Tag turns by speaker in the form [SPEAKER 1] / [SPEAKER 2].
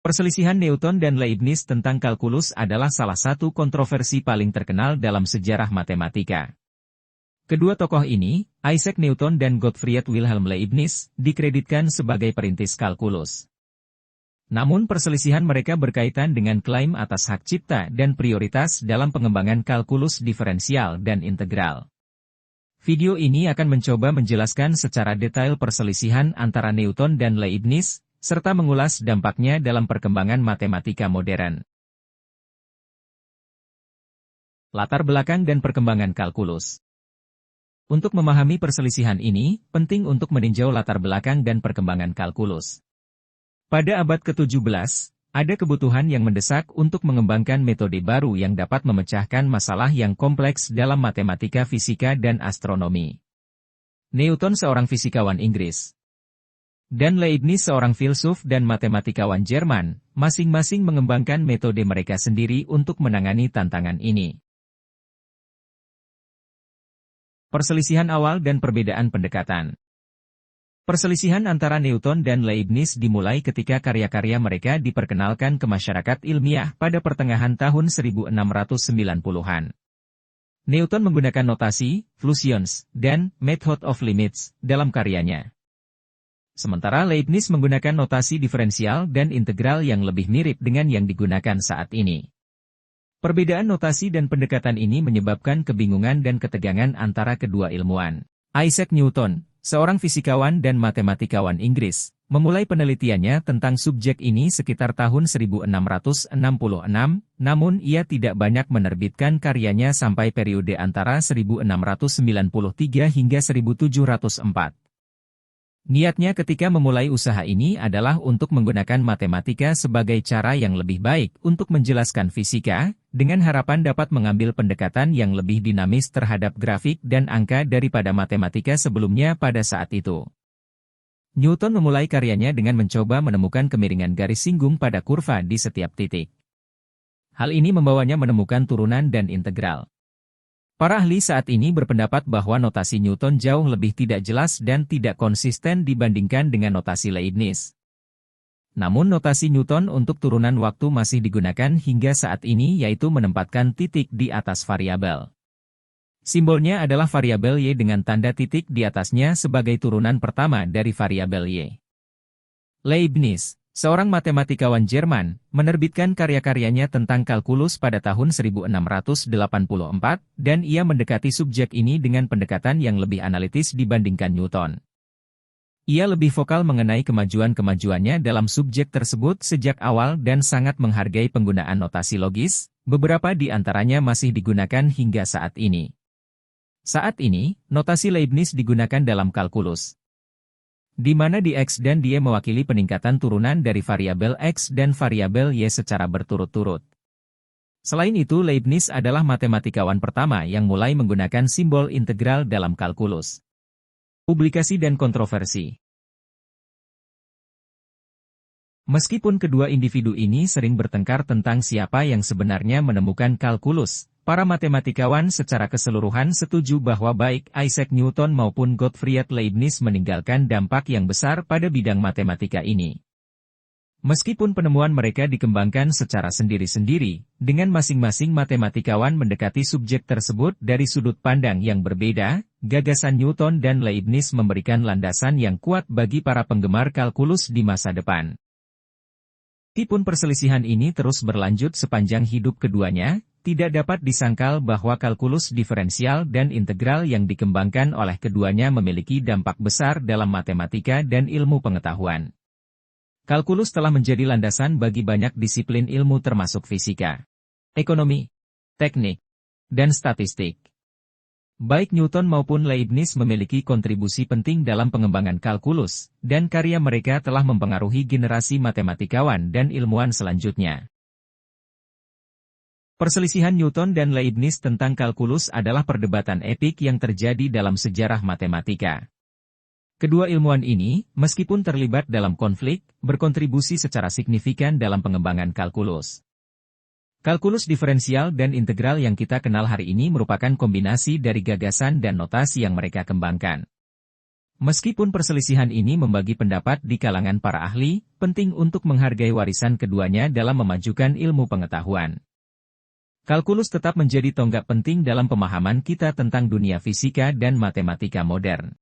[SPEAKER 1] Perselisihan Newton dan Leibniz tentang kalkulus adalah salah satu kontroversi paling terkenal dalam sejarah matematika. Kedua tokoh ini, Isaac Newton dan Gottfried Wilhelm Leibniz, dikreditkan sebagai perintis kalkulus. Namun perselisihan mereka berkaitan dengan klaim atas hak cipta dan prioritas dalam pengembangan kalkulus diferensial dan integral. Video ini akan mencoba menjelaskan secara detail perselisihan antara Newton dan Leibniz, serta mengulas dampaknya dalam perkembangan matematika modern. Latar belakang dan perkembangan kalkulus. Untuk memahami perselisihan ini, penting untuk meninjau latar belakang dan perkembangan kalkulus. Pada abad ke-17, ada kebutuhan yang mendesak untuk mengembangkan metode baru yang dapat memecahkan masalah yang kompleks dalam matematika, fisika, dan astronomi. Newton seorang fisikawan Inggris, dan Leibniz seorang filsuf dan matematikawan Jerman, masing-masing mengembangkan metode mereka sendiri untuk menangani tantangan ini. Perselisihan awal dan perbedaan pendekatan. Perselisihan antara Newton dan Leibniz dimulai ketika karya-karya mereka diperkenalkan ke masyarakat ilmiah pada pertengahan tahun 1690-an. Newton menggunakan notasi, fluxions, dan method of limits dalam karyanya. Sementara Leibniz menggunakan notasi diferensial dan integral yang lebih mirip dengan yang digunakan saat ini. Perbedaan notasi dan pendekatan ini menyebabkan kebingungan dan ketegangan antara kedua ilmuwan. Isaac Newton, seorang fisikawan dan matematikawan Inggris, memulai penelitiannya tentang subjek ini sekitar tahun 1666, namun ia tidak banyak menerbitkan karyanya sampai periode antara 1693 hingga 1704. Niatnya ketika memulai usaha ini adalah untuk menggunakan matematika sebagai cara yang lebih baik untuk menjelaskan fisika, dengan harapan dapat mengambil pendekatan yang lebih dinamis terhadap grafik dan angka daripada matematika sebelumnya pada saat itu. Newton memulai karyanya dengan mencoba menemukan kemiringan garis singgung pada kurva di setiap titik. Hal ini membawanya menemukan turunan dan integral. Para ahli saat ini berpendapat bahwa notasi Newton jauh lebih tidak jelas dan tidak konsisten dibandingkan dengan notasi Leibniz. Namun notasi Newton untuk turunan waktu masih digunakan hingga saat ini, yaitu menempatkan titik di atas variabel. Simbolnya adalah variabel Y dengan tanda titik di atasnya sebagai turunan pertama dari variabel Y. Leibniz, seorang matematikawan Jerman, menerbitkan karya-karyanya tentang kalkulus pada tahun 1684, dan ia mendekati subjek ini dengan pendekatan yang lebih analitis dibandingkan Newton. Ia lebih vokal mengenai kemajuan-kemajuannya dalam subjek tersebut sejak awal dan sangat menghargai penggunaan notasi logis, beberapa di antaranya masih digunakan hingga saat ini. Saat ini, notasi Leibniz digunakan dalam kalkulus, di mana di X dan Y mewakili peningkatan turunan dari variabel X dan variabel Y secara berturut-turut. Selain itu, Leibniz adalah matematikawan pertama yang mulai menggunakan simbol integral dalam kalkulus. Publikasi dan kontroversi. Meskipun kedua individu ini sering bertengkar tentang siapa yang sebenarnya menemukan kalkulus, para matematikawan secara keseluruhan setuju bahwa baik Isaac Newton maupun Gottfried Leibniz meninggalkan dampak yang besar pada bidang matematika ini. Meskipun penemuan mereka dikembangkan secara sendiri-sendiri, dengan masing-masing matematikawan mendekati subjek tersebut dari sudut pandang yang berbeda, gagasan Newton dan Leibniz memberikan landasan yang kuat bagi para penggemar kalkulus di masa depan. Meskipun perselisihan ini terus berlanjut sepanjang hidup keduanya, tidak dapat disangkal bahwa kalkulus diferensial dan integral yang dikembangkan oleh keduanya memiliki dampak besar dalam matematika dan ilmu pengetahuan. Kalkulus telah menjadi landasan bagi banyak disiplin ilmu termasuk fisika, ekonomi, teknik, dan statistik. Baik Newton maupun Leibniz memiliki kontribusi penting dalam pengembangan kalkulus, dan karya mereka telah mempengaruhi generasi matematikawan dan ilmuwan selanjutnya. Perselisihan Newton dan Leibniz tentang kalkulus adalah perdebatan epik yang terjadi dalam sejarah matematika. Kedua ilmuwan ini, meskipun terlibat dalam konflik, berkontribusi secara signifikan dalam pengembangan kalkulus. Kalkulus diferensial dan integral yang kita kenal hari ini merupakan kombinasi dari gagasan dan notasi yang mereka kembangkan. Meskipun perselisihan ini membagi pendapat di kalangan para ahli, penting untuk menghargai warisan keduanya dalam memajukan ilmu pengetahuan. Kalkulus tetap menjadi tonggak penting dalam pemahaman kita tentang dunia fisika dan matematika modern.